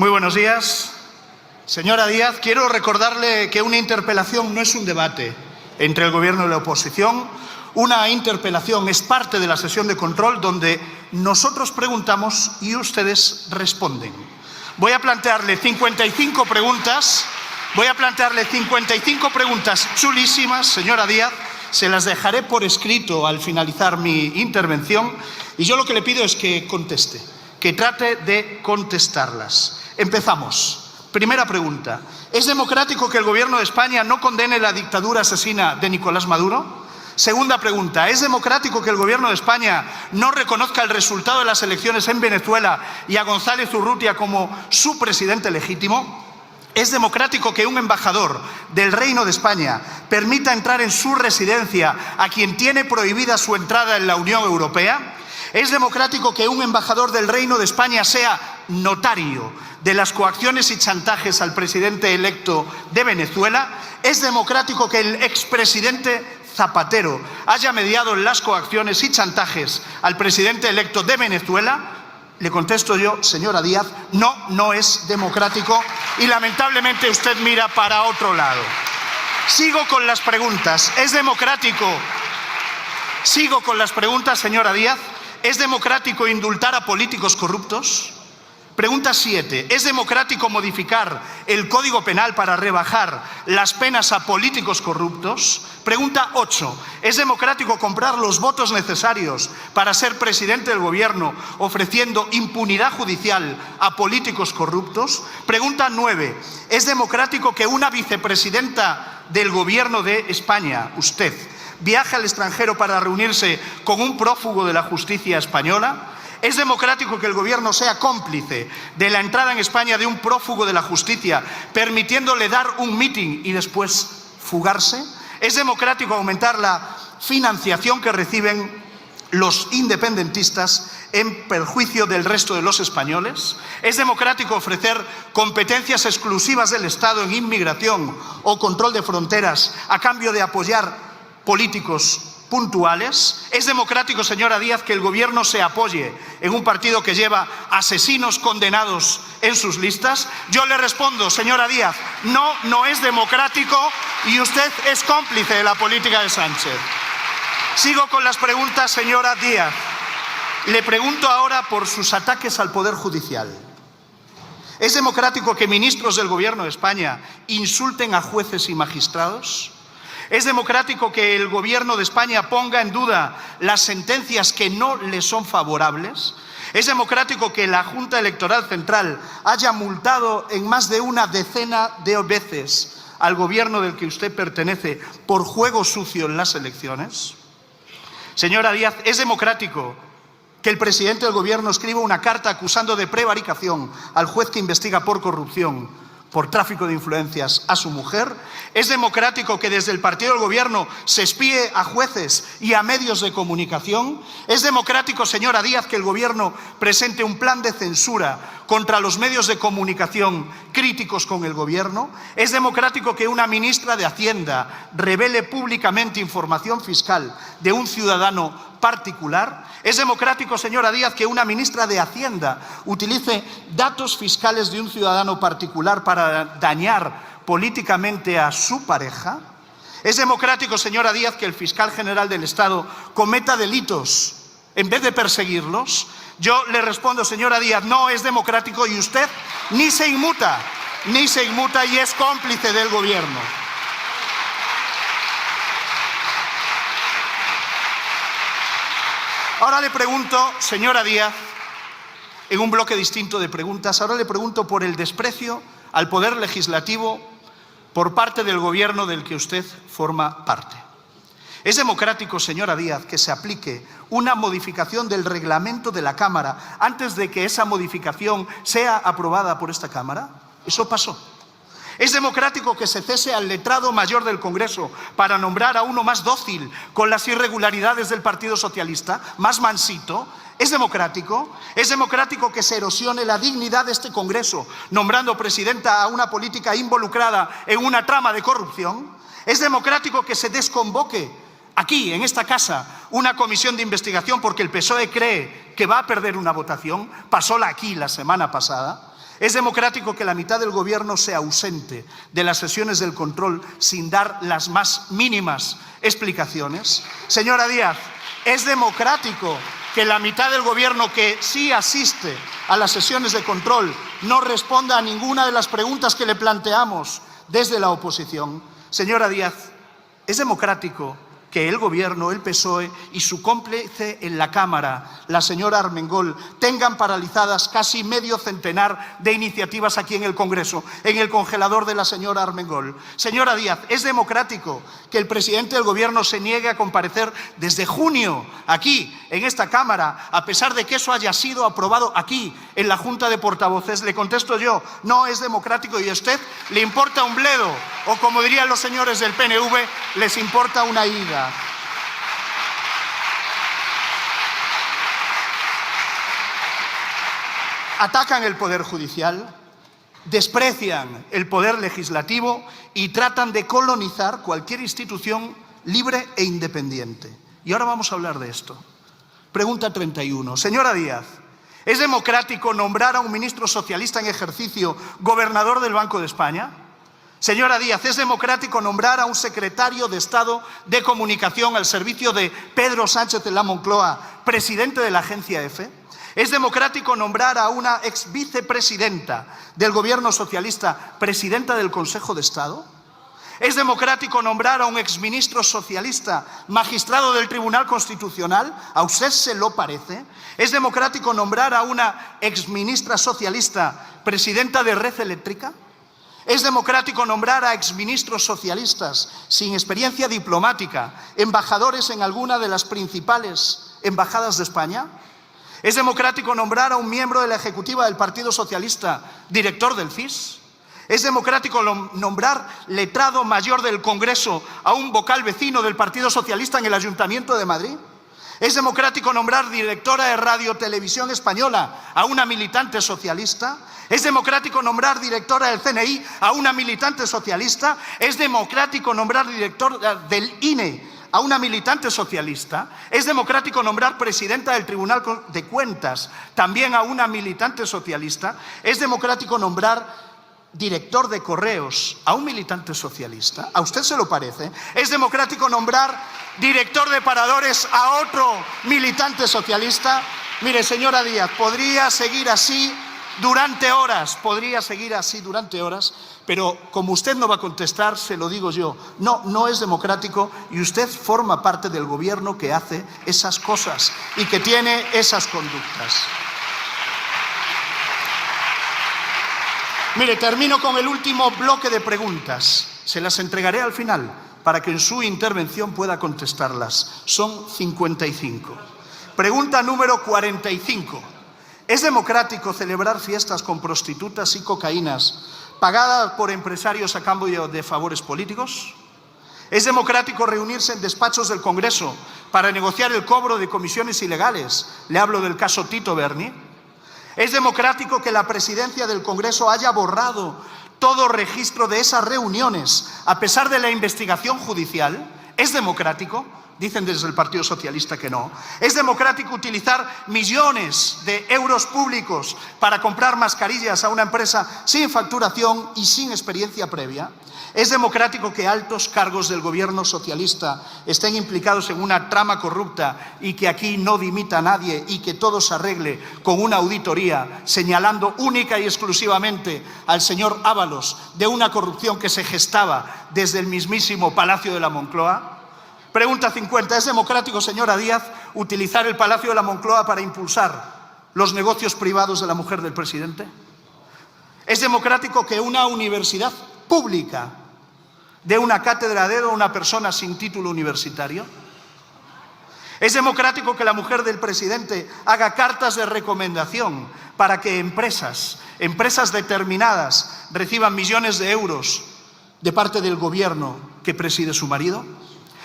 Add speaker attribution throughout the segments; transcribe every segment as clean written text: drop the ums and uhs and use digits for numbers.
Speaker 1: Muy buenos días. Señora Díaz, quiero recordarle que una interpelación no es un debate entre el Gobierno y la oposición. Una interpelación es parte de la sesión de control donde nosotros preguntamos y ustedes responden. Voy a plantearle 55 preguntas. Voy a plantearle 55 preguntas chulísimas, señora Díaz. Se las dejaré por escrito al finalizar mi intervención. Y yo lo que le pido es que conteste, que trate de contestarlas. Empezamos. Primera pregunta. ¿Es democrático que el Gobierno de España no condene la dictadura asesina de Nicolás Maduro? Segunda pregunta. ¿Es democrático que el Gobierno de España no reconozca el resultado de las elecciones en Venezuela y a González Urrutia como su presidente legítimo? ¿Es democrático que un embajador del Reino de España permita entrar en su residencia a quien tiene prohibida su entrada en la Unión Europea? ¿Es democrático que un embajador del Reino de España sea notario de las coacciones y chantajes al presidente electo de Venezuela? ¿Es democrático que el expresidente Zapatero haya mediado las coacciones y chantajes al presidente electo de Venezuela? Le contesto yo, señora Díaz, no, no es democrático y lamentablemente usted mira para otro lado. Sigo con las preguntas. ¿Es democrático? Sigo con las preguntas, señora Díaz. ¿Es democrático indultar a políticos corruptos? Pregunta 7. ¿Es democrático modificar el Código Penal para rebajar las penas a políticos corruptos? Pregunta 8. ¿Es democrático comprar los votos necesarios para ser presidente del Gobierno ofreciendo impunidad judicial a políticos corruptos? Pregunta 9. ¿Es democrático que una vicepresidenta del Gobierno de España, usted, viaje al extranjero para reunirse con un prófugo de la justicia española? ¿Es democrático que el Gobierno sea cómplice de la entrada en España de un prófugo de la justicia, permitiéndole dar un mitin y después fugarse? ¿Es democrático aumentar la financiación que reciben los independentistas en perjuicio del resto de los españoles? ¿Es democrático ofrecer competencias exclusivas del Estado en inmigración o control de fronteras a cambio de apoyar políticos puntuales? ¿Es democrático, señora Díaz, que el Gobierno se apoye en un partido que lleva asesinos condenados en sus listas? Yo le respondo, señora Díaz, no, no es democrático y usted es cómplice de la política de Sánchez. Sigo con las preguntas, señora Díaz. Le pregunto ahora por sus ataques al Poder Judicial. ¿Es democrático que ministros del Gobierno de España insulten a jueces y magistrados? ¿Es democrático que el Gobierno de España ponga en duda las sentencias que no le son favorables? ¿Es democrático que la Junta Electoral Central haya multado en más de una decena de veces al Gobierno del que usted pertenece por juego sucio en las elecciones? Señora Díaz, ¿es democrático que el presidente del Gobierno escriba una carta acusando de prevaricación al juez que investiga por corrupción, por tráfico de influencias, a su mujer? ¿Es democrático que desde el partido del Gobierno se espíe a jueces y a medios de comunicación? ¿Es democrático, señora Díaz, que el Gobierno presente un plan de censura contra los medios de comunicación críticos con el Gobierno? ¿Es democrático que una ministra de Hacienda revele públicamente información fiscal de un ciudadano particular? ¿Es democrático, señora Díaz, que una ministra de Hacienda utilice datos fiscales de un ciudadano particular para dañar políticamente a su pareja? ¿Es democrático, señora Díaz, que el fiscal general del Estado cometa delitos en vez de perseguirlos? Yo le respondo, señora Díaz, no es democrático y usted ni se inmuta y es cómplice del Gobierno. Ahora le pregunto, señora Díaz, en un bloque distinto de preguntas, ahora le pregunto por el desprecio al Poder Legislativo por parte del Gobierno del que usted forma parte. ¿Es democrático, señora Díaz, que se aplique una modificación del reglamento de la Cámara antes de que esa modificación sea aprobada por esta Cámara? Eso pasó. ¿Es democrático que se cese al letrado mayor del Congreso para nombrar a uno más dócil con las irregularidades del Partido Socialista, más mansito? ¿Es democrático? ¿Es democrático que se erosione la dignidad de este Congreso nombrando presidenta a una política involucrada en una trama de corrupción? ¿Es democrático que se desconvoque aquí, en esta casa, una comisión de investigación porque el PSOE cree que va a perder una votación? Pasóla aquí la semana pasada. ¿Es democrático que la mitad del gobierno sea ausente de las sesiones del control sin dar las más mínimas explicaciones? Señora Díaz, ¿es democrático que la mitad del gobierno que sí asiste a las sesiones de control no responda a ninguna de las preguntas que le planteamos desde la oposición? Señora Díaz, ¿es democrático que el Gobierno, el PSOE y su cómplice en la Cámara, la señora Armengol, tengan paralizadas casi medio centenar de iniciativas aquí en el Congreso, en el congelador de la señora Armengol? Señora Díaz, ¿es democrático que el presidente del Gobierno se niegue a comparecer desde junio aquí, en esta Cámara, a pesar de que eso haya sido aprobado aquí, en la Junta de Portavoces? Le contesto yo, no es democrático, y a usted le importa un bledo, o como dirían los señores del PNV, les importa una higa. Atacan el Poder Judicial, desprecian el Poder Legislativo y tratan de colonizar cualquier institución libre e independiente. Y ahora vamos a hablar de esto. Pregunta 31. Señora Díaz, ¿es democrático nombrar a un ministro socialista en ejercicio gobernador del Banco de España? Señora Díaz, ¿es democrático nombrar a un secretario de Estado de Comunicación al servicio de Pedro Sánchez en la Moncloa, presidente de la agencia EFE? ¿Es democrático nombrar a una ex vicepresidenta del Gobierno socialista presidenta del Consejo de Estado? ¿Es democrático nombrar a un exministro socialista magistrado del Tribunal Constitucional? ¿A usted se lo parece? ¿Es democrático nombrar a una exministra socialista presidenta de Red Eléctrica? ¿Es democrático nombrar a exministros socialistas sin experiencia diplomática, embajadores en alguna de las principales embajadas de España? ¿Es democrático nombrar a un miembro de la ejecutiva del Partido Socialista director del FIS? ¿Es democrático nombrar letrado mayor del Congreso a un vocal vecino del Partido Socialista en el Ayuntamiento de Madrid? ¿Es democrático nombrar directora de Radio Televisión Española a una militante socialista? ¿Es democrático nombrar directora del CNI a una militante socialista? ¿Es democrático nombrar director del INE a una militante socialista? ¿Es democrático nombrar presidenta del Tribunal de Cuentas también a una militante socialista? ¿Es democrático nombrar director de Correos a un militante socialista? ¿A usted se lo parece? ¿Es democrático nombrar director de Paradores a otro militante socialista? Mire, señora Díaz, podría seguir así durante horas, pero como usted no va a contestar, se lo digo yo, no es democrático, y usted forma parte del gobierno que hace esas cosas y que tiene esas conductas. Mire, termino con el último bloque de preguntas. Se las entregaré al final para que en su intervención pueda contestarlas. Son 55. Pregunta número 45. ¿Es democrático celebrar fiestas con prostitutas y cocaínas pagadas por empresarios a cambio de favores políticos? ¿Es democrático reunirse en despachos del Congreso para negociar el cobro de comisiones ilegales? Le hablo del caso Tito Berni. ¿Es democrático que la presidencia del Congreso haya borrado todo registro de esas reuniones a pesar de la investigación judicial? ¿Es democrático? Dicen desde el Partido Socialista que no. ¿Es democrático utilizar millones de euros públicos para comprar mascarillas a una empresa sin facturación y sin experiencia previa? ¿Es democrático que altos cargos del gobierno socialista estén implicados en una trama corrupta y que aquí no dimita a nadie y que todo se arregle con una auditoría señalando única y exclusivamente al señor Ábalos de una corrupción que se gestaba desde el mismísimo Palacio de la Moncloa? Pregunta 50. ¿Es democrático, señora Díaz, utilizar el Palacio de la Moncloa para impulsar los negocios privados de la mujer del presidente? ¿Es democrático que una universidad pública dé una cátedra a dedo a una persona sin título universitario? ¿Es democrático que la mujer del presidente haga cartas de recomendación para que empresas determinadas reciban millones de euros de parte del gobierno que preside su marido?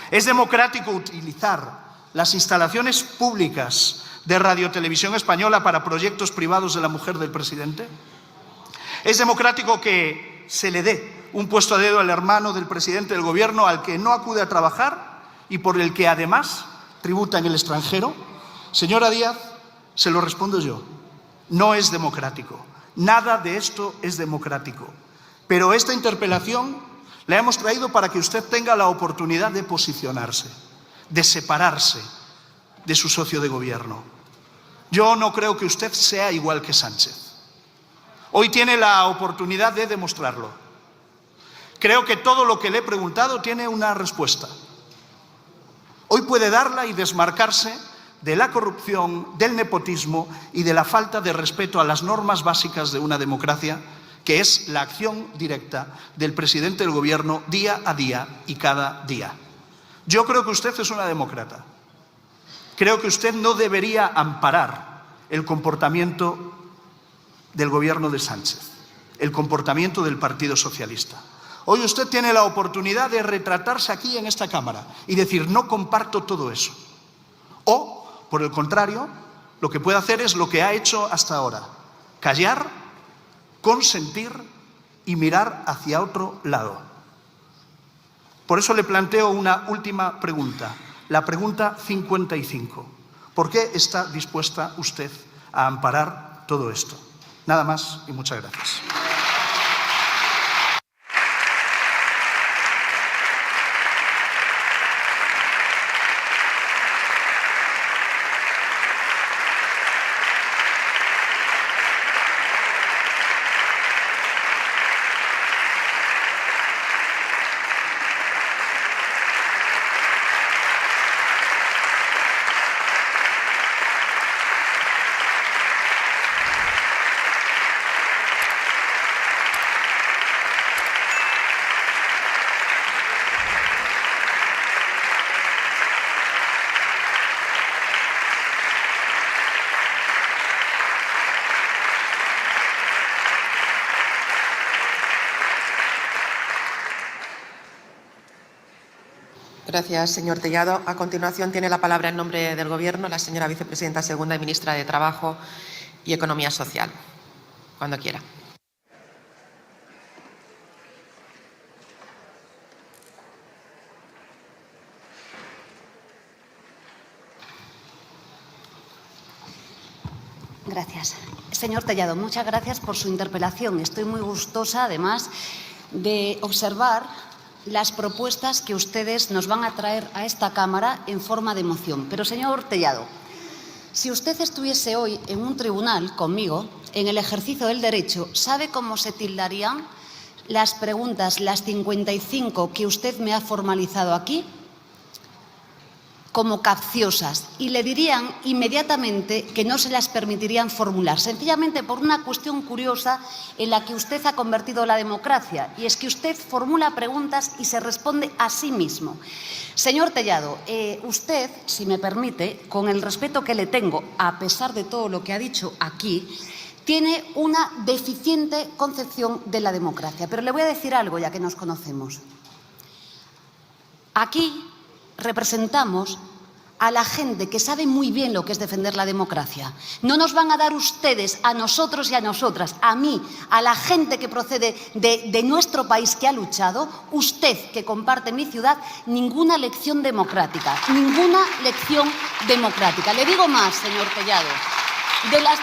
Speaker 1: ¿Es democrático utilizar las instalaciones públicas de Radio Televisión Española para proyectos privados de la mujer del presidente? ¿Es democrático que se le dé un puesto a dedo al hermano del presidente del gobierno al que no acude a trabajar y por el que además tributa en el extranjero? Señora Díaz, se lo respondo yo. No es democrático. Nada de esto es democrático. Pero esta interpelación la hemos traído para que usted tenga la oportunidad de posicionarse, de separarse de su socio de gobierno. Yo no creo que usted sea igual que Sánchez. Hoy tiene la oportunidad de demostrarlo. Creo que todo lo que le he preguntado tiene una respuesta. Hoy puede darla y desmarcarse de la corrupción, del nepotismo y de la falta de respeto a las normas básicas de una democracia, que es la acción directa del presidente del gobierno día a día y cada día. Yo creo que usted es una demócrata. Creo que usted no debería amparar el comportamiento del gobierno de Sánchez, el comportamiento del Partido Socialista. Hoy usted tiene la oportunidad de retratarse aquí en esta Cámara y decir: no comparto todo eso. O, por el contrario, lo que puede hacer es lo que ha hecho hasta ahora: callar, consentir y mirar hacia otro lado. Por eso le planteo una última pregunta, la pregunta 55. ¿Por qué está dispuesta usted a amparar todo esto? Nada más y muchas gracias.
Speaker 2: Gracias, señor Tellado. A continuación tiene la palabra en nombre del Gobierno la señora Vicepresidenta Segunda y Ministra de Trabajo y Economía Social. Cuando quiera.
Speaker 3: Gracias. Señor Tellado, muchas gracias por su interpelación. Estoy muy gustosa, además, de observar las propuestas que ustedes nos van a traer a esta Cámara en forma de moción. Pero, señor Tellado, si usted estuviese hoy en un tribunal conmigo, en el ejercicio del derecho, ¿sabe cómo se tildarían las preguntas, las 55 que usted me ha formalizado aquí? Como capciosas, y le dirían inmediatamente que no se las permitirían formular, sencillamente por una cuestión curiosa en la que usted ha convertido la democracia, y es que usted formula preguntas y se responde a sí mismo. Señor Tellado, usted, si me permite, con el respeto que le tengo, a pesar de todo lo que ha dicho aquí, tiene una deficiente concepción de la democracia. Pero le voy a decir algo, ya que nos conocemos. Aquí representamos a la gente que sabe muy bien lo que es defender la democracia. No nos van a dar ustedes, a nosotros y a nosotras, a mí, a la gente que procede de nuestro país que ha luchado, usted que comparte mi ciudad, ninguna lección democrática, ninguna lección democrática. Le digo más, señor Tellado.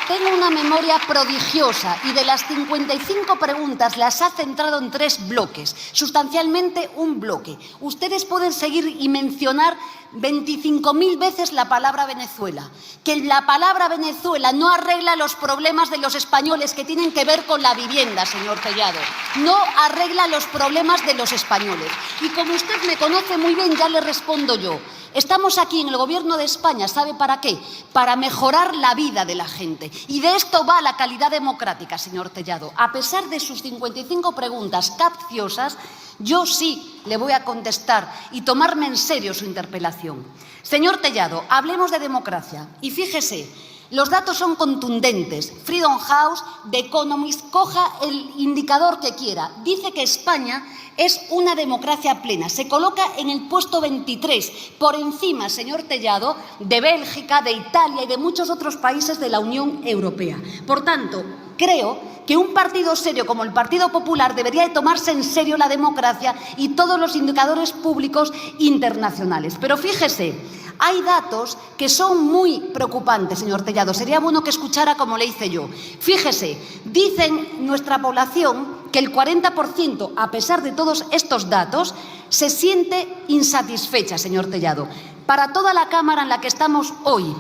Speaker 3: Tengo una memoria prodigiosa y de las 55 preguntas las ha centrado en 3 bloques, sustancialmente un bloque. Ustedes pueden seguir y mencionar 25.000 veces la palabra Venezuela, que la palabra Venezuela no arregla los problemas de los españoles que tienen que ver con la vivienda, señor Tellado. No arregla los problemas de los españoles. Y como usted me conoce muy bien, ya le respondo yo. Estamos aquí en el Gobierno de España, ¿sabe para qué? Para mejorar la vida de la gente. Y de esto va la calidad democrática, señor Tellado. A pesar de sus 55 preguntas capciosas, yo sí le voy a contestar y tomarme en serio su interpelación. Señor Tellado, hablemos de democracia. Y fíjese, los datos son contundentes. Freedom House, The Economist, coja el indicador que quiera. Dice que España es una democracia plena. Se coloca en el puesto 23, por encima, señor Tellado, de Bélgica, de Italia y de muchos otros países de la Unión Europea. Por tanto, creo que un partido serio como el Partido Popular debería de tomarse en serio la democracia y todos los indicadores públicos internacionales. Pero fíjese, Hay datos que son muy preocupantes, señor Tellado. Sería bueno que escuchara como le hice yo. Fíjese, dicen nuestra población que el 40%, a pesar de todos estos datos, se siente insatisfecha, señor Tellado. Para toda la Cámara en la que estamos hoy,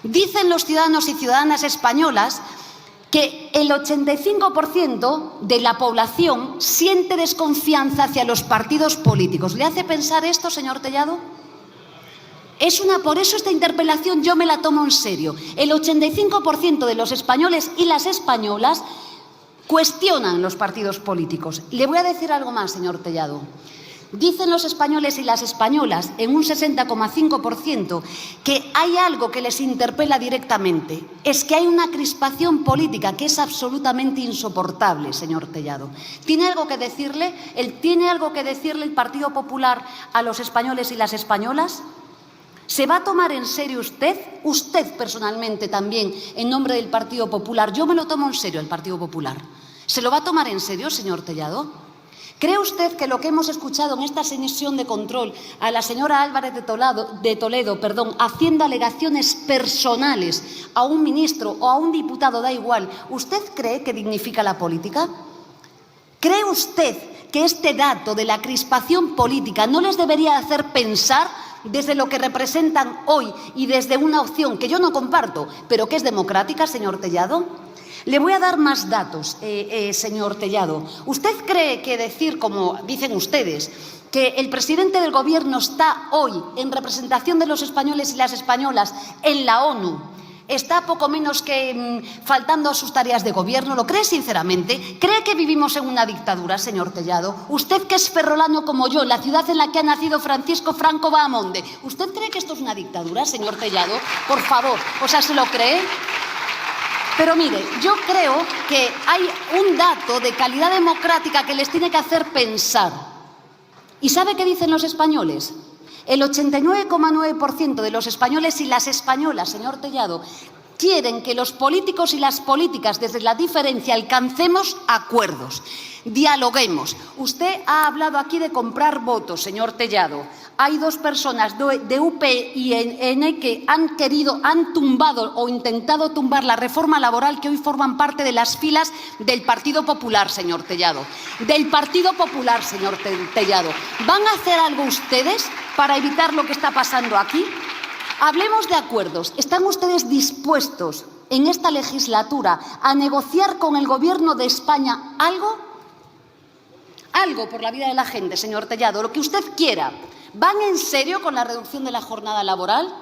Speaker 3: dicen los ciudadanos y ciudadanas españolas que el 85% de la población siente desconfianza hacia los partidos políticos. ¿Le hace pensar esto, señor Tellado? Por eso esta interpelación yo me la tomo en serio. El 85% de los españoles y las españolas cuestionan los partidos políticos. Le voy a decir algo más, señor Tellado. Dicen los españoles y las españolas, en un 60,5%, que hay algo que les interpela directamente. Es que hay una crispación política que es absolutamente insoportable, señor Tellado. ¿Tiene algo que decirle? ¿Tiene algo que decirle el Partido Popular a los españoles y las españolas? ¿Se va a tomar en serio usted personalmente también, en nombre del Partido Popular? Yo me lo tomo en serio, el Partido Popular. ¿Se lo va a tomar en serio, señor Tellado? ¿Cree usted que lo que hemos escuchado en esta sesión de control a la señora Álvarez de Toledo, haciendo alegaciones personales a un ministro o a un diputado, da igual, ¿usted cree que dignifica la política? ¿Cree usted que este dato de la crispación política no les debería hacer pensar desde lo que representan hoy y desde una opción que yo no comparto, pero que es democrática, señor Tellado? Le voy a dar más datos, señor Tellado. ¿Usted cree que decir, como dicen ustedes, que el presidente del Gobierno está hoy en representación de los españoles y las españolas en la ONU, está poco menos que faltando a sus tareas de gobierno? ¿Lo cree sinceramente? ¿Cree que vivimos en una dictadura, señor Tellado? Usted, que es ferrolano como yo, la ciudad en la que ha nacido Francisco Franco Bahamonde, ¿usted cree que esto es una dictadura, señor Tellado? Por favor, ¿se lo cree? Pero mire, yo creo que hay un dato de calidad democrática que les tiene que hacer pensar. ¿Y sabe qué dicen los españoles? El 89,9% de los españoles y las españolas, señor Tellado, quieren que los políticos y las políticas, desde la diferencia, alcancemos acuerdos, dialoguemos. Usted ha hablado aquí de comprar votos, señor Tellado. Hay dos personas de UPyN que han tumbado o intentado tumbar la reforma laboral que hoy forman parte de las filas del Partido Popular, señor Tellado. Del Partido Popular, señor Tellado. ¿Van a hacer algo ustedes para evitar lo que está pasando aquí? Hablemos de acuerdos. ¿Están ustedes dispuestos en esta legislatura a negociar con el Gobierno de España algo? Algo por la vida de la gente, señor Tellado, lo que usted quiera. ¿Van en serio con la reducción de la jornada laboral?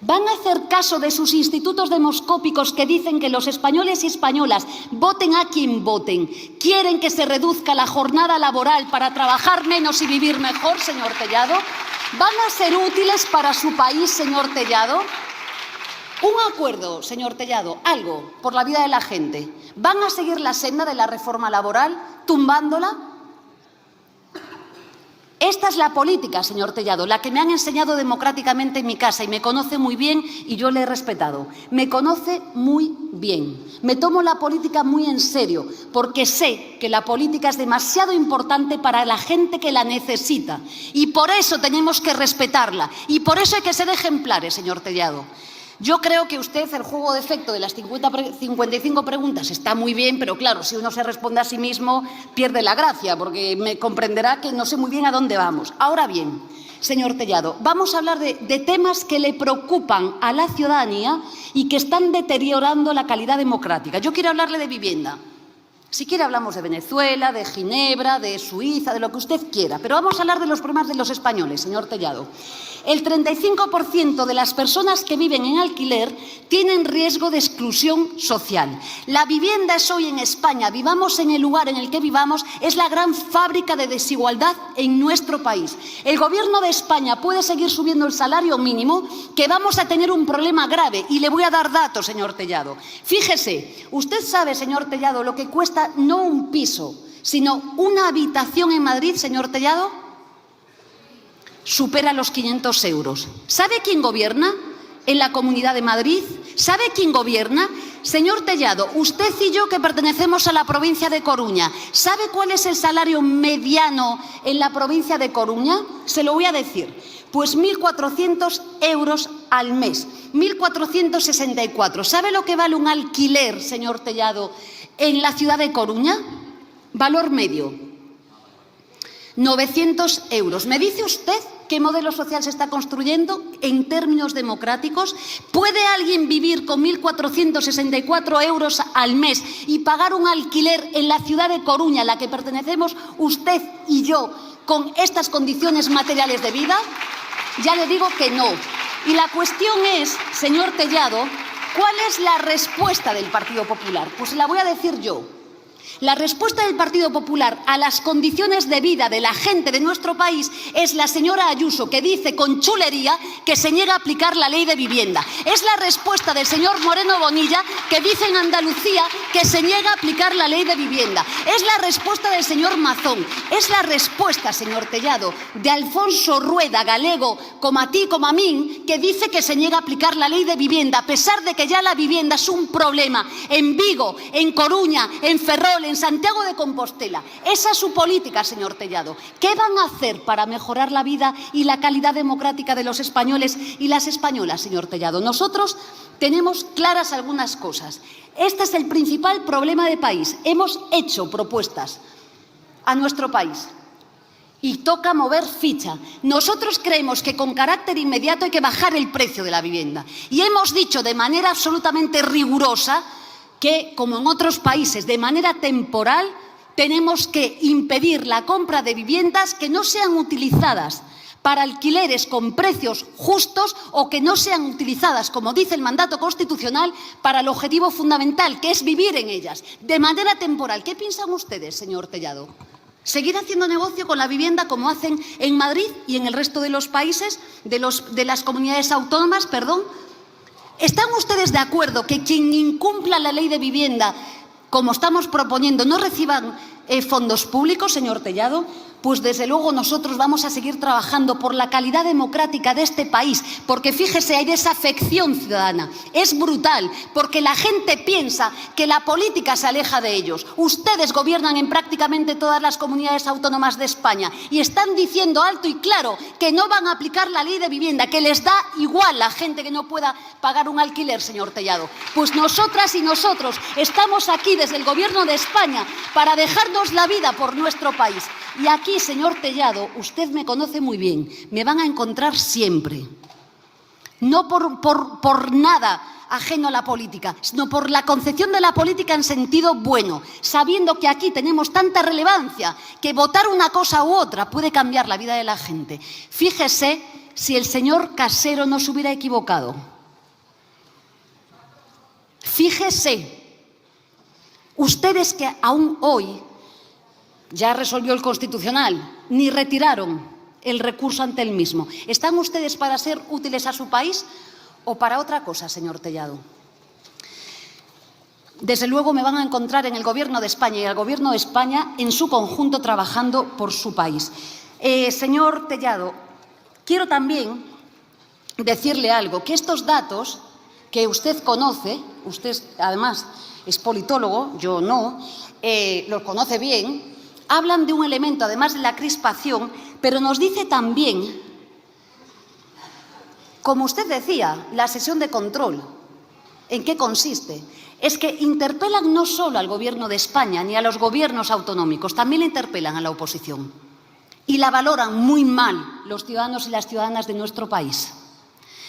Speaker 3: ¿Van a hacer caso de sus institutos demoscópicos que dicen que los españoles y españolas, voten a quien voten, quieren que se reduzca la jornada laboral para trabajar menos y vivir mejor, señor Tellado? ¿Van a ser útiles para su país, señor Tellado? Un acuerdo, señor Tellado, algo por la vida de la gente. ¿Van a seguir la senda de la reforma laboral, tumbándola? Esta es la política, señor Tellado, la que me han enseñado democráticamente en mi casa, y me conoce muy bien y yo le he respetado. Me conoce muy bien. Me tomo la política muy en serio porque sé que la política es demasiado importante para la gente que la necesita, y por eso tenemos que respetarla, y por eso hay que ser ejemplares, señor Tellado. Yo creo que usted, el juego de efecto de las 55 preguntas está muy bien, pero claro, si uno se responde a sí mismo, pierde la gracia, porque me comprenderá que no sé muy bien a dónde vamos. Ahora bien, señor Tellado, vamos a hablar de temas que le preocupan a la ciudadanía y que están deteriorando la calidad democrática. Yo quiero hablarle de vivienda. Si quiere hablamos de Venezuela, de Ginebra, de Suiza, de lo que usted quiera, pero vamos a hablar de los problemas de los españoles, señor Tellado. El 35% de las personas que viven en alquiler tienen riesgo de exclusión social. La vivienda es hoy en España, vivamos en el lugar en el que vivamos, es la gran fábrica de desigualdad en nuestro país. El Gobierno de España puede seguir subiendo el salario mínimo, que vamos a tener un problema grave, y le voy a dar datos, señor Tellado. Fíjese, usted sabe, señor Tellado, lo que cuesta no un piso, sino una habitación en Madrid, señor Tellado. Supera los 500 euros. ¿Sabe quién gobierna en la Comunidad de Madrid? ¿Sabe quién gobierna? Señor Tellado, usted y yo que pertenecemos a la provincia de Coruña, ¿sabe cuál es el salario mediano en la provincia de Coruña? Se lo voy a decir. Pues 1.400 euros al mes, 1.464. ¿Sabe lo que vale un alquiler, señor Tellado, en la ciudad de Coruña? Valor medio, 900 euros. ¿Me dice usted qué modelo social se está construyendo en términos democráticos? ¿Puede alguien vivir con 1.464 euros al mes y pagar un alquiler en la ciudad de Coruña, a la que pertenecemos usted y yo, con estas condiciones materiales de vida? Ya le digo que no. Y la cuestión es, señor Tellado, ¿cuál es la respuesta del Partido Popular? Pues la voy a decir yo. La respuesta del Partido Popular a las condiciones de vida de la gente de nuestro país es la señora Ayuso, que dice con chulería que se niega a aplicar la ley de vivienda. Es la respuesta del señor Moreno Bonilla, que dice en Andalucía que se niega a aplicar la ley de vivienda. Es la respuesta del señor Mazón. Es la respuesta, señor Tellado, de Alfonso Rueda, galego, como a ti, como a mí, que dice que se niega a aplicar la ley de vivienda, a pesar de que ya la vivienda es un problema en Vigo, en Coruña, en Ferrol, en Santiago de Compostela. Esa es su política, señor Tellado. ¿Qué van a hacer para mejorar la vida y la calidad democrática de los españoles y las españolas, señor Tellado? Nosotros tenemos claras algunas cosas. Este es el principal problema de país. Hemos hecho propuestas a nuestro país y toca mover ficha. Nosotros creemos que con carácter inmediato hay que bajar el precio de la vivienda. Y hemos dicho de manera absolutamente rigurosa que, como en otros países, de manera temporal, tenemos que impedir la compra de viviendas que no sean utilizadas para alquileres con precios justos o que no sean utilizadas, como dice el mandato constitucional, para el objetivo fundamental, que es vivir en ellas, de manera temporal. ¿Qué piensan ustedes, señor Tellado? ¿Seguir haciendo negocio con la vivienda como hacen en Madrid y en el resto de los países, de las comunidades autónomas, perdón? ¿Están ustedes de acuerdo que quien incumpla la ley de vivienda, como estamos proponiendo, no reciban fondos públicos, señor Tellado? Pues desde luego nosotros vamos a seguir trabajando por la calidad democrática de este país, porque fíjese, hay desafección ciudadana. Es brutal, porque la gente piensa que la política se aleja de ellos. Ustedes gobiernan en prácticamente todas las comunidades autónomas de España y están diciendo alto y claro que no van a aplicar la ley de vivienda, que les da igual la gente que no pueda pagar un alquiler, señor Tellado. Pues nosotras y nosotros estamos aquí desde el Gobierno de España para dejarnos la vida por nuestro país. Y aquí, señor Tellado, usted me conoce muy bien, me van a encontrar siempre. No por nada ajeno a la política, sino por la concepción de la política en sentido bueno, sabiendo que aquí tenemos tanta relevancia que votar una cosa u otra puede cambiar la vida de la gente. Fíjese si el señor Casero no se hubiera equivocado. Fíjese, ustedes que aún hoy ya resolvió el Constitucional, ni retiraron el recurso ante el mismo. ¿Están ustedes para ser útiles a su país o para otra cosa, señor Tellado? Desde luego me van a encontrar en el Gobierno de España y el Gobierno de España en su conjunto trabajando por su país. Señor Tellado, quiero también decirle algo, que estos datos que usted conoce, usted además es politólogo, yo no, los conoce bien, hablan de un elemento, además de la crispación, pero nos dice también, como usted decía, la sesión de control. ¿En qué consiste? Es que interpelan no solo al Gobierno de España ni a los gobiernos autonómicos, también le interpelan a la oposición. Y la valoran muy mal los ciudadanos y las ciudadanas de nuestro país.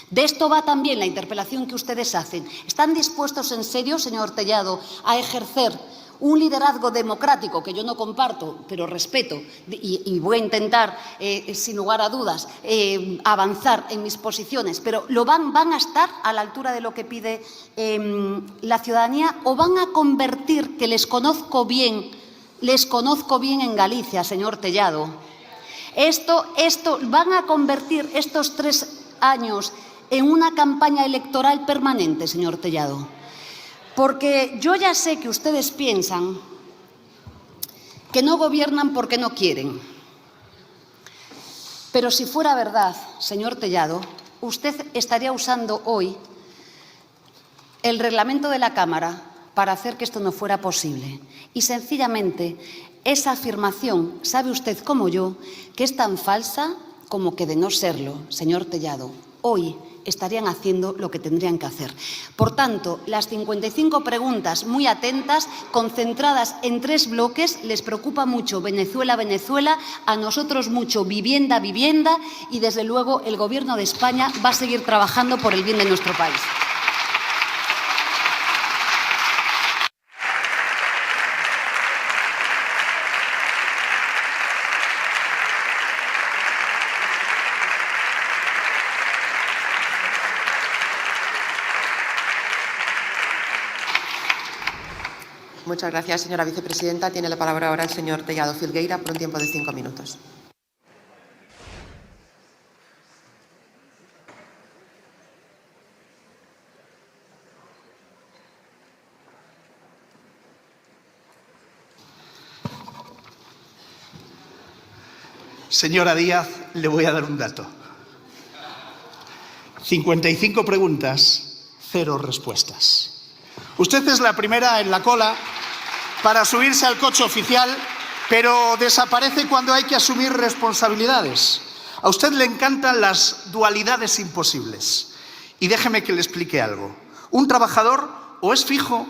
Speaker 3: De esto va también la interpelación que ustedes hacen. ¿Están dispuestos en serio, señor Tellado, a ejercer un liderazgo democrático que yo no comparto, pero respeto, y voy a intentar, sin lugar a dudas, avanzar en mis posiciones, pero van a estar a la altura de lo que pide la ciudadanía, o van a convertir, que les conozco bien en Galicia, señor Tellado, van a convertir estos 3 años en una campaña electoral permanente, señor Tellado? Porque yo ya sé que ustedes piensan que no gobiernan porque no quieren. Pero si fuera verdad, señor Tellado, usted estaría usando hoy el reglamento de la Cámara para hacer que esto no fuera posible. Y sencillamente esa afirmación, sabe usted como yo, que es tan falsa como que de no serlo, señor Tellado, hoy estarían haciendo lo que tendrían que hacer. Por tanto, las 55 preguntas muy atentas, concentradas en 3 bloques, les preocupa mucho Venezuela, Venezuela, a nosotros mucho vivienda, vivienda y, desde luego, el Gobierno de España va a seguir trabajando por el bien de nuestro país.
Speaker 2: Muchas gracias, señora vicepresidenta. Tiene la palabra ahora el señor Tellado Filgueira por un tiempo de 5 minutos.
Speaker 1: Señora Díaz, le voy a dar un dato. 55 preguntas, 0 respuestas. Usted es la primera en la cola para subirse al coche oficial, pero desaparece cuando hay que asumir responsabilidades. A usted le encantan las dualidades imposibles. Y déjeme que le explique algo. Un trabajador o es fijo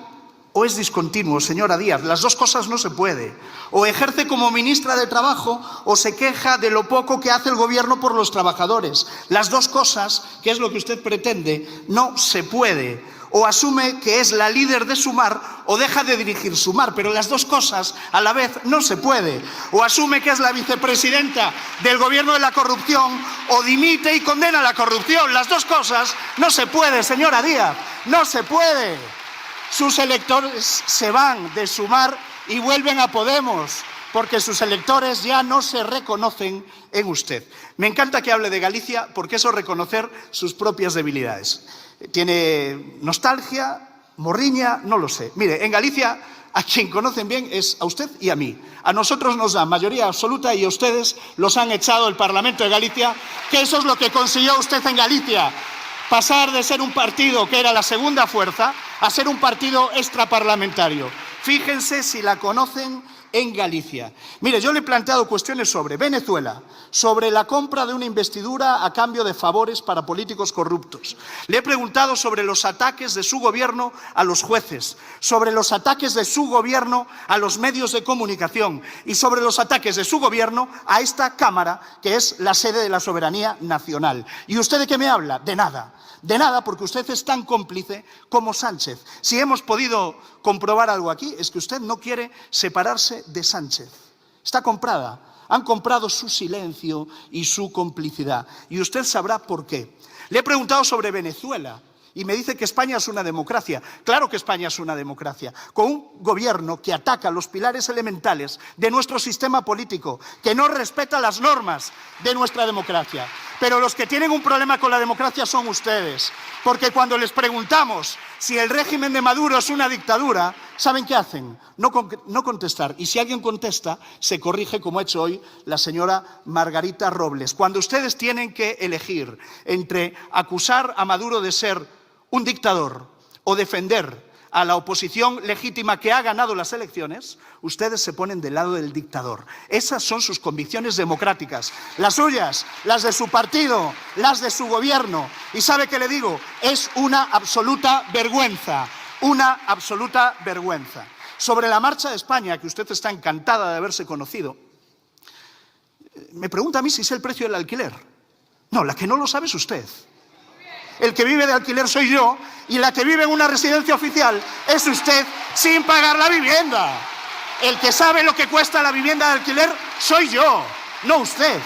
Speaker 1: o es discontinuo, señora Díaz. Las dos cosas no se puede. O ejerce como ministra de Trabajo o se queja de lo poco que hace el Gobierno por los trabajadores. Las dos cosas, que es lo que usted pretende, no se puede. O asume que es la líder de Sumar o deja de dirigir Sumar, pero las dos cosas a la vez no se puede. O asume que es la vicepresidenta del Gobierno de la corrupción o dimite y condena la corrupción. Las dos cosas no se puede, señora Díaz, no se puede. Sus electores se van de Sumar y vuelven a Podemos, porque sus electores ya no se reconocen en usted. Me encanta que hable de Galicia, porque eso es reconocer sus propias debilidades. Tiene nostalgia, morriña, no lo sé. Mire, en Galicia a quien conocen bien es a usted y a mí. A nosotros nos da mayoría absoluta y a ustedes los han echado el Parlamento de Galicia, que eso es lo que consiguió usted en Galicia. Pasar de ser un partido que era la segunda fuerza a ser un partido extraparlamentario. Fíjense si la conocen en Galicia. Mire, yo le he planteado cuestiones sobre Venezuela, sobre la compra de una investidura a cambio de favores para políticos corruptos. Le he preguntado sobre los ataques de su gobierno a los jueces, sobre los ataques de su gobierno a los medios de comunicación y sobre los ataques de su gobierno a esta Cámara, que es la sede de la soberanía nacional. ¿Y usted de qué me habla? De nada. De nada, porque usted es tan cómplice como Sánchez. Si hemos podido comprobar algo aquí, es que usted no quiere separarse de Sánchez. Está comprada. Han comprado su silencio y su complicidad. Y usted sabrá por qué. Le he preguntado sobre Venezuela y me dice que España es una democracia. Claro que España es una democracia, con un gobierno que ataca los pilares elementales de nuestro sistema político, que no respeta las normas de nuestra democracia. Pero los que tienen un problema con la democracia son ustedes, porque cuando les preguntamos si el régimen de Maduro es una dictadura, ¿saben qué hacen? No contestar. Y si alguien contesta, se corrige, como ha hecho hoy la señora Margarita Robles. Cuando ustedes tienen que elegir entre acusar a Maduro de ser un dictador o defender a la oposición legítima que ha ganado las elecciones, ustedes se ponen del lado del dictador. Esas son sus convicciones democráticas, las suyas, las de su partido, las de su gobierno. Y ¿sabe qué le digo? Es una absoluta vergüenza, una absoluta vergüenza. Sobre la marcha de España, que usted está encantada de haberse conocido, me pregunta a mí si sé el precio del alquiler. No, la que no lo sabe es usted. El que vive de alquiler soy yo y la que vive en una residencia oficial es usted sin pagar la vivienda. El que sabe lo que cuesta la vivienda de alquiler soy yo, no usted.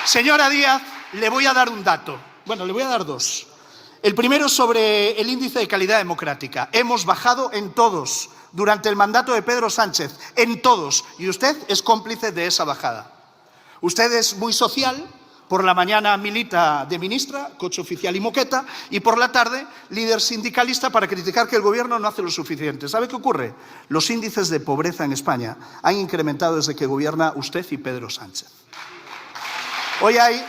Speaker 1: Señora Díaz, le voy a dar un dato. Bueno, le voy a dar dos. El primero sobre el índice de calidad democrática. Hemos bajado en todos durante el mandato de Pedro Sánchez, en todos. Y usted es cómplice de esa bajada. Usted es muy social Por la mañana milita de ministra, coche oficial y moqueta, y por la tarde líder sindicalista para criticar que el gobierno no hace lo suficiente. ¿Sabe qué ocurre? Los índices de pobreza en España han incrementado desde que gobierna usted y Pedro Sánchez. Hoy hay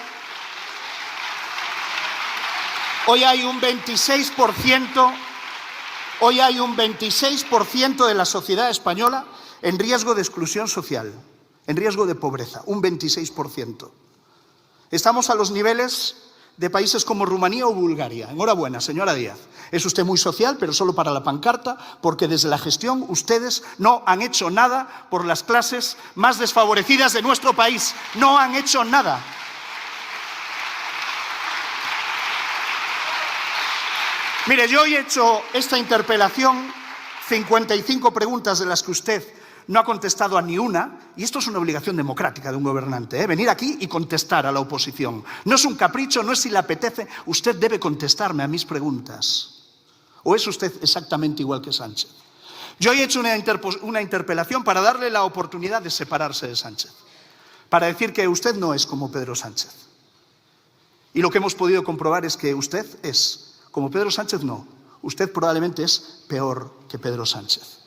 Speaker 1: un 26% de la sociedad española en riesgo de exclusión social, en riesgo de pobreza, un 26%. Estamos a los niveles de países como Rumanía o Bulgaria. Enhorabuena, señora Díaz. Es usted muy social, pero solo para la pancarta, porque desde la gestión ustedes no han hecho nada por las clases más desfavorecidas de nuestro país. No han hecho nada. Mire, yo hoy he hecho esta interpelación, 55 preguntas de las que usted no ha contestado a ni una, y esto es una obligación democrática de un gobernante, ¿eh? Venir aquí y contestar a la oposición. No es un capricho, no es si le apetece, usted debe contestarme a mis preguntas. ¿O es usted exactamente igual que Sánchez? Yo hoy he hecho una interpelación para darle la oportunidad de separarse de Sánchez, para decir que usted no es como Pedro Sánchez. Y lo que hemos podido comprobar es que usted es como Pedro Sánchez, no. Usted probablemente es peor que Pedro Sánchez,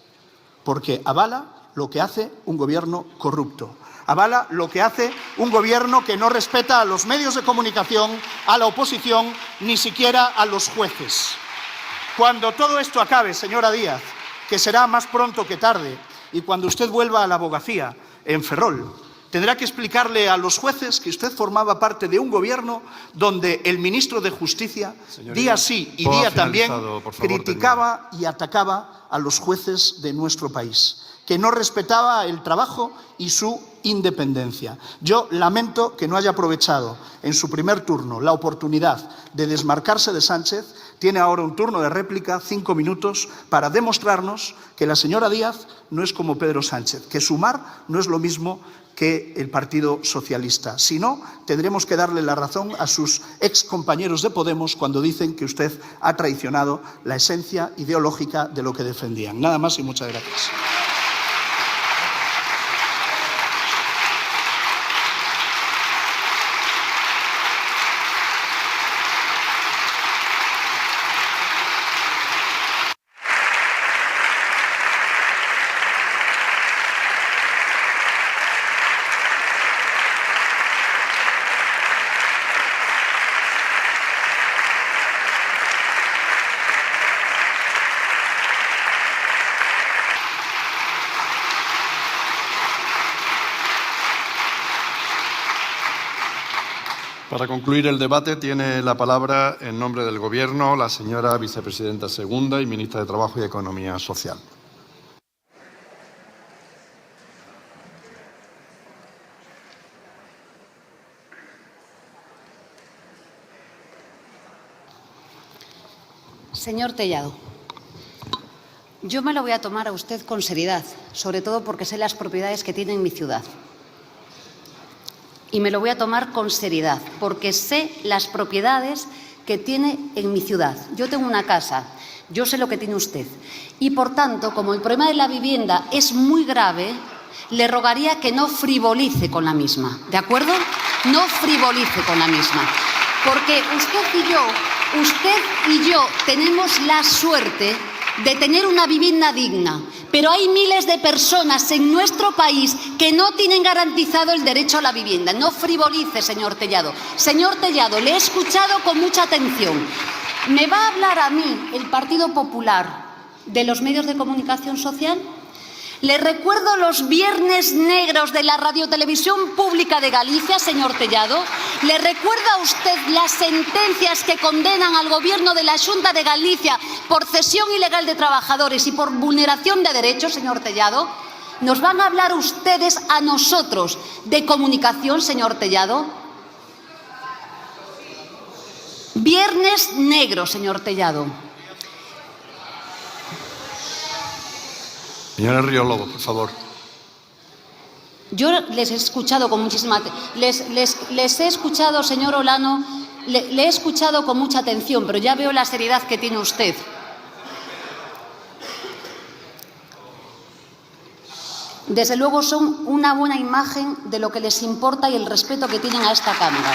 Speaker 1: porque avala lo que hace un gobierno corrupto. Avala lo que hace un gobierno que no respeta a los medios de comunicación, a la oposición, ni siquiera a los jueces. Cuando todo esto acabe, señora Díaz, que será más pronto que tarde, y cuando usted vuelva a la abogacía en Ferrol, tendrá que explicarle a los jueces que usted formaba parte de un gobierno donde el ministro de Justicia, día sí y día también, criticaba y atacaba a los jueces de nuestro país, que no respetaba el trabajo y su independencia. Yo lamento que no haya aprovechado en su primer turno la oportunidad de desmarcarse de Sánchez. Tiene ahora un turno de réplica, 5 minutos, para demostrarnos que la señora Díaz no es como Pedro Sánchez, que Sumar no es lo mismo que el Partido Socialista. Si no, tendremos que darle la razón a sus excompañeros de Podemos cuando dicen que usted ha traicionado la esencia ideológica de lo que defendían. Nada más y muchas gracias.
Speaker 4: Para concluir el debate tiene la palabra en nombre del Gobierno la señora Vicepresidenta Segunda y Ministra de Trabajo y Economía Social.
Speaker 3: Señor Tellado, yo me lo voy a tomar a usted con seriedad, sobre todo porque sé las propiedades que tiene en mi ciudad. Y me lo voy a tomar con seriedad, porque sé las propiedades que tiene en mi ciudad. Yo tengo una casa, yo sé lo que tiene usted. Y, por tanto, como el problema de la vivienda es muy grave, le rogaría que no frivolice con la misma, ¿de acuerdo? No frivolice con la misma. Porque usted y yo tenemos la suerte de tener una vivienda digna, pero hay miles de personas en nuestro país que no tienen garantizado el derecho a la vivienda. No frivolice, señor Tellado. Señor Tellado, le he escuchado con mucha atención. ¿Me va a hablar a mí, el Partido Popular, de los medios de comunicación social? Le recuerdo los viernes negros de la Radiotelevisión Pública de Galicia, señor Tellado. ¿Le recuerda a usted las sentencias que condenan al Gobierno de la Xunta de Galicia por cesión ilegal de trabajadores y por vulneración de derechos, señor Tellado? ¿Nos van a hablar ustedes a nosotros de comunicación, señor Tellado? Viernes negros, señor Tellado.
Speaker 4: Señora Ríos Lobo, por favor.
Speaker 3: Yo les he escuchado con muchísima les he escuchado, señor Olano, le he escuchado con mucha atención, pero ya veo la seriedad que tiene usted. desde luego son una buena imagen de lo que les importa y el respeto que tienen a esta Cámara.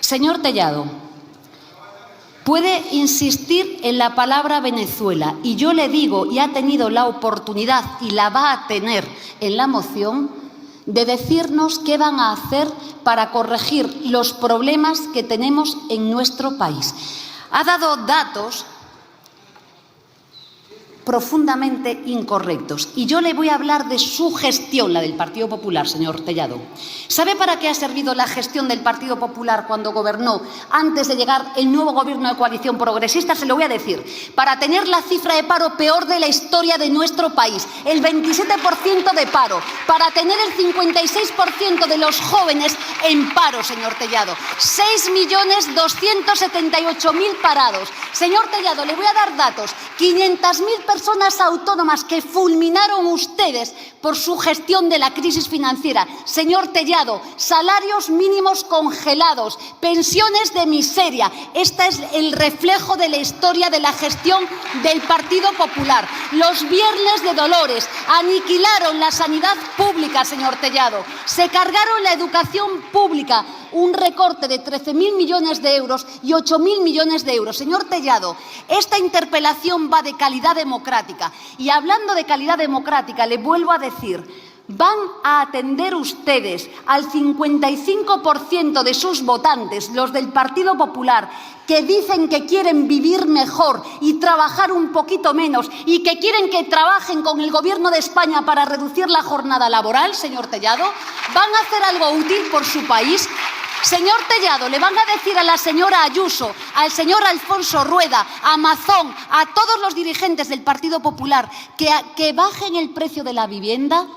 Speaker 3: Señor Tellado, puede insistir en la palabra Venezuela y yo le digo, y ha tenido la oportunidad y la va a tener en la moción, de decirnos qué van a hacer para corregir los problemas que tenemos en nuestro país. Ha dado datos profundamente incorrectos. Y yo le voy a hablar de su gestión, la del Partido Popular, señor Tellado. ¿Sabe para qué ha servido la gestión del Partido Popular cuando gobernó antes de llegar el nuevo gobierno de coalición progresista? Se lo voy a decir. Para tener la cifra de paro peor de la historia de nuestro país, el 27% de paro, para tener el 56% de los jóvenes en paro, señor Tellado. 6.278.000 parados. Señor Tellado, le voy a dar datos. 500.000 personas autónomas que fulminaron ustedes por su gestión de la crisis financiera. Señor Tellado, salarios mínimos congelados, pensiones de miseria. Este es el reflejo de la historia de la gestión del Partido Popular. Los viernes de Dolores aniquilaron la sanidad pública, señor Tellado. Se cargaron la educación pública, un recorte de 13.000 millones de euros y 8.000 millones de euros. Señor Tellado, esta interpelación va de calidad democrática. Y hablando de calidad democrática, le vuelvo a decir, van a atender ustedes al 55% de sus votantes, los del Partido Popular, que dicen que quieren vivir mejor y trabajar un poquito menos y que quieren que trabajen con el Gobierno de España para reducir la jornada laboral, señor Tellado. ¿Van a hacer algo útil por su país? Señor Tellado, le van a decir a la señora Ayuso, al señor Alfonso Rueda, a Mazón, a todos los dirigentes del Partido Popular que bajen el precio de la vivienda.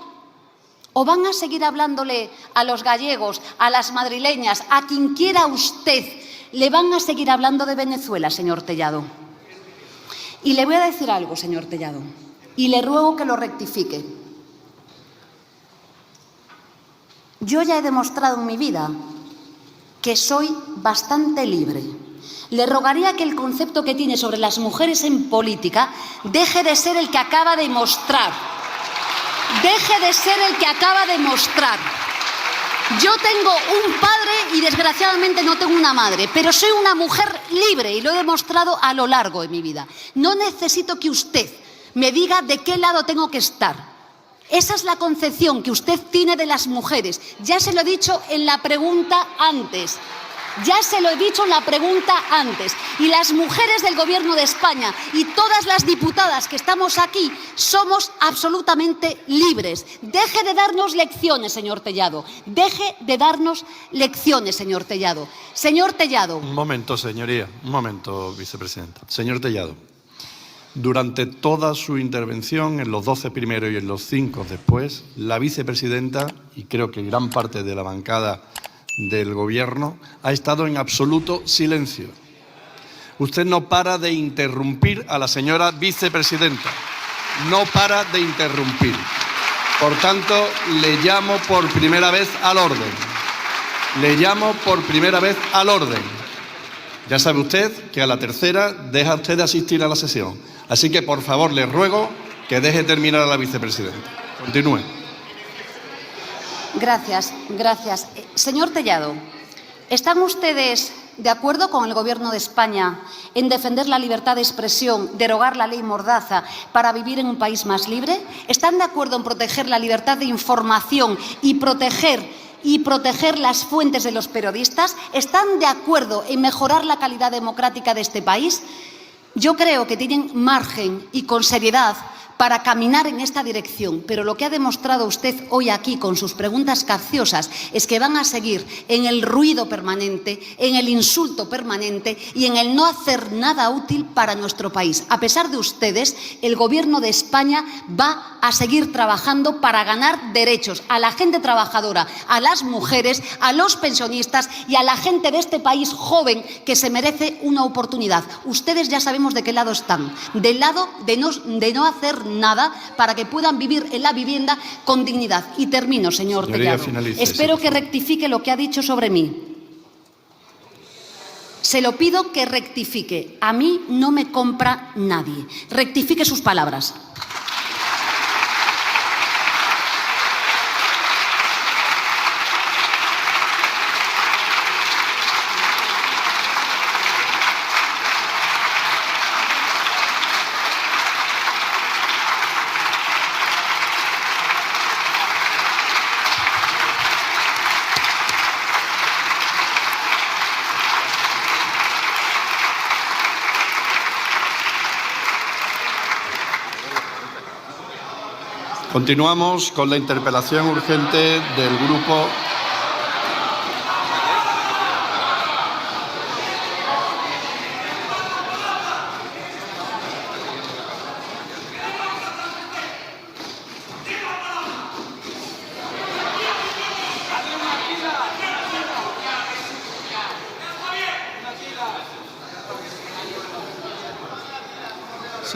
Speaker 3: ¿O van a seguir hablándole a los gallegos, a las madrileñas, a quien quiera usted? Le van a seguir hablando de Venezuela, señor Tellado. Y le voy a decir algo, señor Tellado, y le ruego que lo rectifique. Yo ya he demostrado en mi vida que soy bastante libre. Le rogaría que el concepto que tiene sobre las mujeres en política deje de ser el que acaba de mostrar. Deje de ser el que acaba de mostrar. Yo tengo un padre y desgraciadamente no tengo una madre, pero soy una mujer libre y lo he demostrado a lo largo de mi vida. No necesito que usted me diga de qué lado tengo que estar. Esa es la concepción que usted tiene de las mujeres. Ya se lo he dicho en la pregunta antes. Ya se lo he dicho en la pregunta antes. Y las mujeres del Gobierno de España y todas las diputadas que estamos aquí somos absolutamente libres. Deje de darnos lecciones, señor Tellado. Deje de darnos lecciones, señor Tellado. Señor Tellado.
Speaker 4: Un momento, señoría. Un momento, vicepresidenta. Señor Tellado. Durante toda su intervención, en los 12 primeros y en los 5 después, la vicepresidenta, y creo que gran parte de la bancada del Gobierno, ha estado en absoluto silencio. Usted no para de interrumpir a la señora vicepresidenta. No para de interrumpir. Por tanto, le llamo por primera vez al orden. Le llamo por primera vez al orden. Ya sabe usted que a la tercera deja usted de asistir a la sesión. Así que, por favor, le ruego que deje terminar a la vicepresidenta. Continúe.
Speaker 3: Gracias, gracias. Señor Tellado, ¿están ustedes de acuerdo con el Gobierno de España en defender la libertad de expresión, derogar la ley Mordaza para vivir en un país más libre? ¿Están de acuerdo en proteger la libertad de información y proteger las fuentes de los periodistas? ¿Están de acuerdo en mejorar la calidad democrática de este país? Yo creo que tienen margen y con seriedad para caminar en esta dirección, pero lo que ha demostrado usted hoy aquí con sus preguntas capciosas es que van a seguir en el ruido permanente, en el insulto permanente y en el no hacer nada útil para nuestro país. A pesar de ustedes, el Gobierno de España va a seguir trabajando para ganar derechos a la gente trabajadora, a las mujeres, a los pensionistas y a la gente de este país joven que se merece una oportunidad. Ustedes ya sabemos de qué lado están, del lado de no hacer nada para que puedan vivir en la vivienda con dignidad. Y termino, señor Tellado.
Speaker 4: Finalice,
Speaker 3: espero
Speaker 4: sí,
Speaker 3: que rectifique lo que ha dicho sobre mí. Se lo pido que rectifique. A mí no me compra nadie. Rectifique sus palabras.
Speaker 4: Continuamos con la interpelación urgente del Grupo.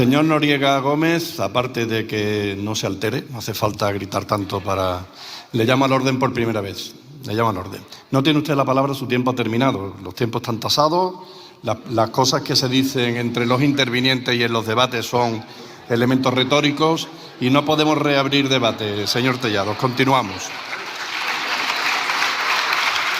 Speaker 4: Señor Noriega Gómez, aparte de que no se altere, no hace falta gritar tanto para... Le llamo al orden por primera vez. Le llamo al orden. No tiene usted la palabra, su tiempo ha terminado. Los tiempos están tasados. Las cosas que se dicen entre los intervinientes y en los debates son elementos retóricos y no podemos reabrir debate, señor Tellado. Continuamos.